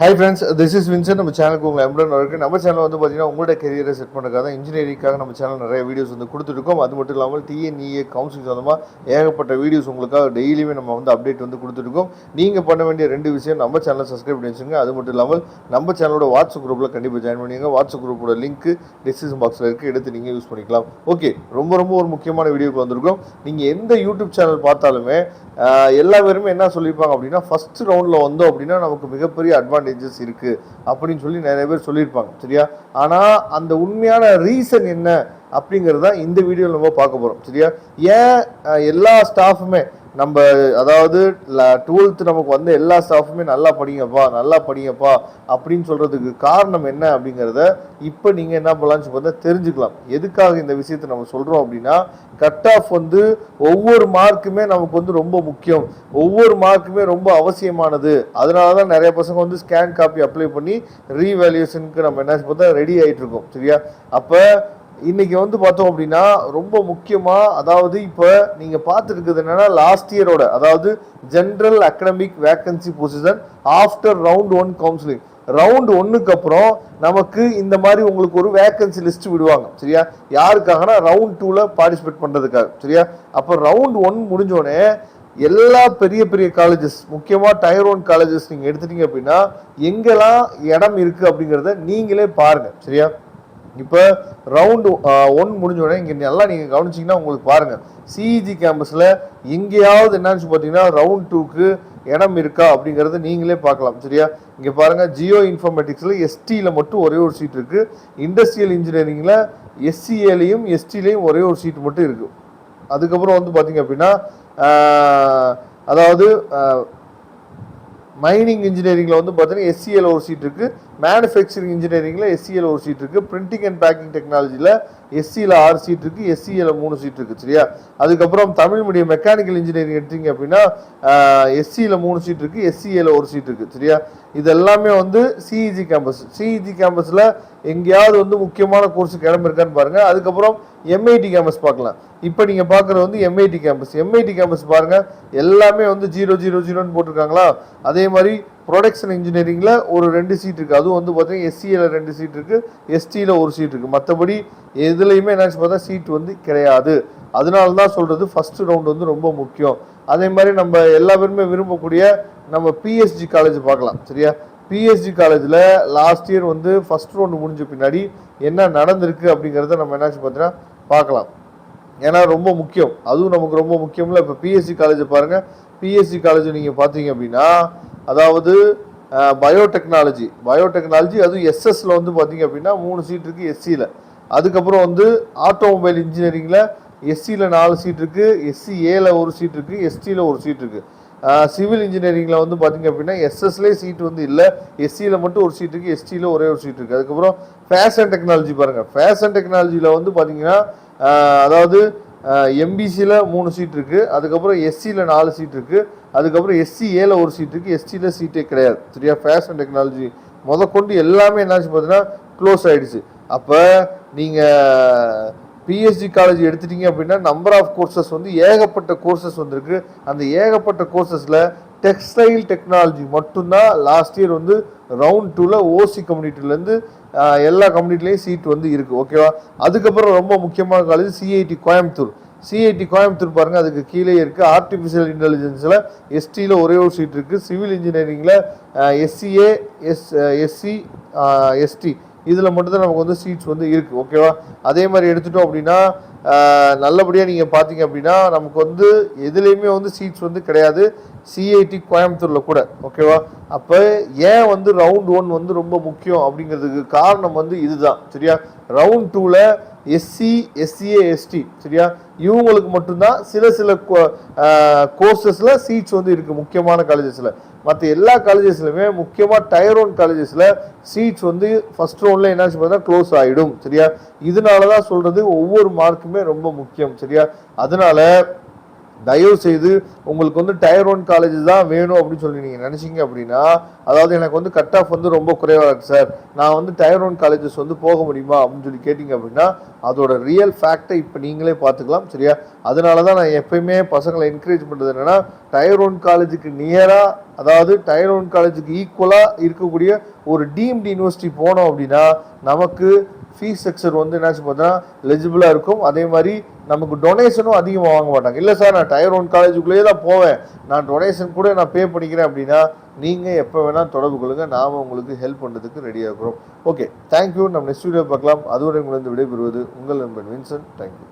Hi friends, this is Vinson. நம்ம சேனலுக்கு உங்களை எம்புடன் இருக்குது. நம்ம சேனல் வந்து பார்த்தீங்கன்னா உங்களோட கெரியரை செட் பண்ணுறதுக்காக தான் இன்ஜினியரிங்காக நம்ம சேனல் நிறைய வீடியோஸ் வந்து கொடுத்துருக்கோம். அது மட்டும் இல்லாமல் டிஎன்இஏ கவுன்சிலிங் சொந்தமாக ஏகப்பட்ட வீடியோஸ் உங்களுக்காக டெய்லியுமே நம்ம வந்து அப்டேட் வந்து கொடுத்துருக்கோம். நீங்கள் பண்ண வேண்டிய 2 விஷயம், நம்ம சேனலை சப்ஸ்கிரைப் பண்ணி வச்சுங்க. அது மட்டும் இல்லாமல் நம்ம சேனலோட வாட்ஸ்அப் குரூப்பில் கண்டிப்பாக ஜாயின் பண்ணிங்க. வாட்ஸ்அப் குரூப்போட லிங்க் டிஸ்கிரிப்ஷன் பாக்ஸில் இருக்குது, எடுத்து நீங்கள் யூஸ் பண்ணிக்கலாம். ஓகே, ரொம்ப ஒரு முக்கியமான வீடியோக்கு வந்திருக்கோம். நீங்கள் எந்த யூடியூப் சேனல் பார்த்தாலுமே எல்லா பேருமே என்ன சொல்லியிருப்பாங்க அப்படின்னா, ஃபஸ்ட் ரவுண்டில் வந்தோம் அப்படின்னா நமக்கு மிகப்பெரிய அட்வான்டேஜஸ் இருக்குது அப்படின்னு சொல்லி நிறைய பேர் சொல்லியிருப்பாங்க. சரியா? ஆனால் அந்த உண்மையான ரீசன் என்ன அப்படிங்கிறது தான் இந்த வீடியோவில் நம்ம பார்க்க போகிறோம். சரியா? ஏன் எல்லா ஸ்டாஃபுமே நம்ம, அதாவது 12th நமக்கு வந்து எல்லா ஸ்டாஃபுமே நல்லா படிங்கப்பா அப்படின்னு சொல்கிறதுக்கு காரணம் என்ன அப்படிங்கிறத இப்போ நீங்கள் என்ன பண்ணலாம்னு பார்த்தா தெரிஞ்சுக்கலாம். எதுக்காக இந்த விஷயத்தை நம்ம சொல்கிறோம் அப்படின்னா, கட் ஆஃப் வந்து ஒவ்வொரு மார்க்குமே நமக்கு வந்து ரொம்ப முக்கியம், ஒவ்வொரு மார்க்குமே ரொம்ப அவசியமானது. அதனால தான் நிறைய பசங்க வந்து ஸ்கேன் காப்பி அப்ளை பண்ணி ரீவேல்யூஷனுக்கு நம்ம என்ன பார்த்தா ரெடி ஆகிட்டு இருக்கோம். சரியா? அப்போ இன்னைக்கு வந்து பார்த்தோம் அப்படின்னா ரொம்ப முக்கியமாக, அதாவது இப்போ நீங்கள் பார்த்துருக்குது என்னன்னா, லாஸ்ட் இயரோட, அதாவது general academic vacancy position after round 1 counselling, round 1க்கு அப்புறம் நமக்கு இந்த மாதிரி உங்களுக்கு ஒரு வேக்கன்சி லிஸ்ட் விடுவாங்க. சரியா? யாருக்காகனா ரவுண்ட் 2ல பார்ட்டிசிபேட் பண்ணுறதுக்காக. சரியா? அப்போ ரவுண்ட் 1 முடிஞ்சோடனே எல்லா பெரிய காலேஜஸ், முக்கியமாக Tier 1 காலேஜஸ் நீங்கள் எடுத்துட்டீங்க அப்படின்னா எங்கெல்லாம் இடம் இருக்குது அப்படிங்கிறத நீங்களே பாருங்கள். சரியா? இப்போ ரவுண்டு 1 முடிஞ்சோடனே இங்கே நல்லா நீங்கள் கவனிச்சிங்கன்னா உங்களுக்கு பாருங்கள், சிஇஜி கேம்பஸில் எங்கேயாவது என்னன்னு பார்த்தீங்கன்னா ரவுண்ட் 2க்கு இடம் இருக்கா அப்படிங்கிறத நீங்களே பார்க்கலாம். சரியா? இங்கே பாருங்கள், ஜியோ இன்ஃபர்மேட்டிக்ஸில் எஸ்டியில் மட்டும் ஒரே ஒரு சீட் இருக்குது. இண்டஸ்ட்ரியல் இன்ஜினியரிங்கில் எஸ்சிஏலையும் எஸ்டிலையும் ஒரே ஒரு சீட் மட்டும் இருக்குது. அதுக்கப்புறம் வந்து பார்த்தீங்க அப்படின்னா, அதாவது மைனிங் இன்ஜினியரிங்கில் வந்து பார்த்தீங்கன்னா எஸ்சிஏல ஒரு சீட் இருக்குது. மேனுஃபேக்சரிங் இன்ஜினியரிங்கில் எஸ்சிஏல ஒரு சீட் இருக்குது. பிரிண்டிங் அண்ட் பேக்கிங் டெக்னாலஜியில் எஸ்சியில் 6 சீட் இருக்குது, எஸ்சிஏல 3 சீட் இருக்குது. சரியா? அதுக்கப்புறம் தமிழ் மீடியம் மெக்கானிக்கல் இன்ஜினியரிங் எடுத்தீங்க அப்படின்னா எஸ்சியில் 3 சீட் இருக்குது, எஸ்சிஏல ஒரு சீட் இருக்குது. சரியா? இது எல்லாமே வந்து சிஇஜி கேம்பஸ். சிஇஜி கேம்பஸில் எங்கேயாவது வந்து முக்கியமான கோர்ஸுக்கு இடம் இருக்கான்னு பாருங்கள். அதுக்கப்புறம் எம்ஐடி கேம்பஸ் பார்க்கலாம். இப்போ நீங்கள் பார்க்குறது வந்து எம்ஐடி கேம்பஸ் பாருங்கள், எல்லாமே வந்து 000ன்னு போட்டிருக்காங்களா. அதே மாதிரி ப்ரொடக்ஷன் இன்ஜினியரிங்கில் ஒரு 2 சீட் இருக்குது. அதுவும் வந்து பார்த்தீங்கன்னா எஸ்சியில் 2 சீட் இருக்குது, எஸ்டியில் ஒரு சீட் இருக்குது. மற்றபடி எதுலையுமே என்னாச்சு பார்த்தா சீட் வந்து கிடையாது. அதனால தான் சொல்கிறது ஃபஸ்ட்டு ரவுண்டு வந்து ரொம்ப முக்கியம். அதே மாதிரி நம்ம எல்லா பேருமே விரும்பக்கூடிய நம்ம பிஎஸ்ஜி காலேஜ் பார்க்கலாம். சரியா? பிஎஸ்ஜி காலேஜில் லாஸ்ட் இயர் வந்து ஃபஸ்ட் ரவுண்டு முடிஞ்ச பின்னாடி என்ன நடந்திருக்கு அப்படிங்கிறத நம்ம என்னாச்சு பார்த்தீங்கன்னா பார்க்கலாம். ஏன்னா ரொம்ப முக்கியம், அதுவும் நமக்கு ரொம்ப முக்கியம்ல. இப்போ பிஎஸ்சி காலேஜை பாருங்கள். பிஎஸ்சி காலேஜ் நீங்கள் பார்த்தீங்க அப்படின்னா, அதாவது பயோடெக்னாலஜி, அதுவும் எஸ்எஸ்ல வந்து பார்த்தீங்க அப்படின்னா 3 சீட் இருக்குது எஸ்சியில். அதுக்கப்புறம் வந்து ஆட்டோமொபைல் இன்ஜினியரிங்கில் எஸ்சியில் 4 சீட் இருக்குது, எஸ்சிஏல ஒரு சீட் இருக்குது, எஸ்டியில் ஒரு சீட் இருக்குது. சிவில் இன்ஜினியரிங்கில் வந்து பார்த்தீங்க அப்படின்னா எஸ்எஸ்லேயே சீட் வந்து இல்லை, எஸ்சியில் மட்டும் ஒரு சீட் இருக்குது, எஸ்டியில் ஒரே ஒரு சீட் இருக்குது. அதுக்கப்புறம் ஃபேஷன் டெக்னாலஜி பாருங்கள். ஃபேஷன் டெக்னாலஜியில் வந்து பார்த்தீங்கன்னா அதாவது எம்பிசியில் 3 சீட் இருக்குது, அதுக்கப்புறம் எஸ்சியில் 4 சீட் இருக்குது, அதுக்கப்புறம் எஸ்சிஏல ஒரு சீட் இருக்குது, எஸ்டியில் சீட்டே கிடையாது. சரியா? ஃபேஷன் டெக்னாலஜி முதற்கொண்டு எல்லாமே என்னாச்சு பார்த்தீங்கன்னா க்ளோஸ் ஆகிடுச்சு. அப்போ நீங்கள் பிஎஸ்ஜி காலேஜ் எடுத்துட்டீங்க அப்படின்னா நம்பர் ஆஃப் கோர்சஸ் வந்து ஏகப்பட்ட கோர்சஸ் வந்துருக்கு. அந்த ஏகப்பட்ட கோர்சஸில் டெக்ஸ்டைல் டெக்னாலஜி மட்டும்தான் லாஸ்ட் இயர் வந்து ரவுண்ட் 2ல ஓசி கம்யூனிட்டிலேருந்து எல்லா கம்யூனிட்டிலையும் சீட் வந்து இருக்குது. ஓகேவா? அதுக்கப்புறம் ரொம்ப முக்கியமான காலேஜ் சிஐடி கோயம்புத்தூர் பாருங்கள், அதுக்கு கீழே இருக்குது. ஆர்டிஃபிஷியல் இன்டெலிஜென்ஸில் எஸ்டியில் ஒரே ஒரு சீட் இருக்குது. சிவில் இன்ஜினியரிங்கில் எஸ்சிஏ, எஸ்சி, எஸ்டி இதில் மட்டும்தான் நமக்கு வந்து சீட்ஸ் வந்து இருக்குது. ஓகேவா? அதே மாதிரி எடுத்துட்டோம் அப்படின்னா நல்லபடியாக நீங்கள் பார்த்தீங்க அப்படின்னா நமக்கு வந்து எதுலேயுமே வந்து சீட்ஸ் வந்து கிடையாது, சிஐடி கோயம்புத்தூரில் கூட. ஓகேவா? அப்போ ஏன் வந்து ரவுண்ட் 1 வந்து ரொம்ப முக்கியம் அப்படிங்கிறதுக்கு காரணம் வந்து இதுதான். சரியா? ரவுண்ட் 2ல எஸ்சி, எஸ்சிஏ, எஸ்டி, சரியா, இவங்களுக்கு மட்டும்தான் சில கோர்சஸில் சீட்ஸ் வந்து இருக்குது முக்கியமான காலேஜஸில். மற்ற எல்லா காலேஜஸ்லையுமே முக்கியமாக Tier 1 காலேஜஸில் சீட்ஸ் வந்து ஃபஸ்ட் ரவுண்டில் என்னாச்சு பார்த்தா க்ளோஸ் ஆகிடும். சரியா? இதனால தான் சொல்கிறது ஒவ்வொரு மார்க்குமே ரொம்ப முக்கியம். சரியா? அதனால தயவு செய்து உங்களுக்கு வந்து டயர் 1 காலேஜ் தான் வேணும் அப்படின்னு சொல்லி நீங்கள் நினச்சிங்க அப்படின்னா, அதாவது எனக்கு வந்து கட் ஆஃப் வந்து ரொம்ப குறைவாக இருக்குது சார், நான் வந்து டயர் 1 காலேஜஸ் வந்து போக முடியுமா அப்படின்னு சொல்லி கேட்டிங்க அப்படின்னா, அதோட ரியல் ஃபேக்டை இப்போ நீங்களே பார்த்துக்கலாம். சரியா? அதனால தான் நான் எப்பயுமே பசங்களை என்கரேஜ் பண்ணுறது என்னென்னா, டயர் 1 காலேஜுக்கு நியராக, அதாவது டயர் 1 காலேஜுக்கு ஈக்குவலாக இருக்கக்கூடிய ஒரு டீம்டு யூனிவர்சிட்டி போனோம் அப்படின்னா நமக்கு ஃபீஸ் ஸ்ட்ரக்சர் வந்து என்னாச்சு பார்த்தோன்னா எலிஜிபிளாக இருக்கும். அதே மாதிரி நமக்கு டொனேஷனும் அதிகமாக வாங்க மாட்டாங்க. இல்லை சார் நான் டயர் 1 காலேஜுக்குள்ளேயே தான் போவேன், நான் டொனேஷன் கூட நான் பே பண்ணிக்கிறேன் அப்படின்னா நீங்கள் எப்போ வேணால் தொடர்பு கொள்ளுங்கள், நாம் உங்களுக்கு ஹெல்ப் பண்ணுறதுக்கு ரெடியாக இருக்கிறோம். Okay, thank you. நம்ம நெக்ஸ்ட் வீடியோ பார்க்கலாம். அதுவரை உங்களிருந்து விடைபெறுவது உங்கள் நண்பன் வின்சென்ட். தேங்க்யூ.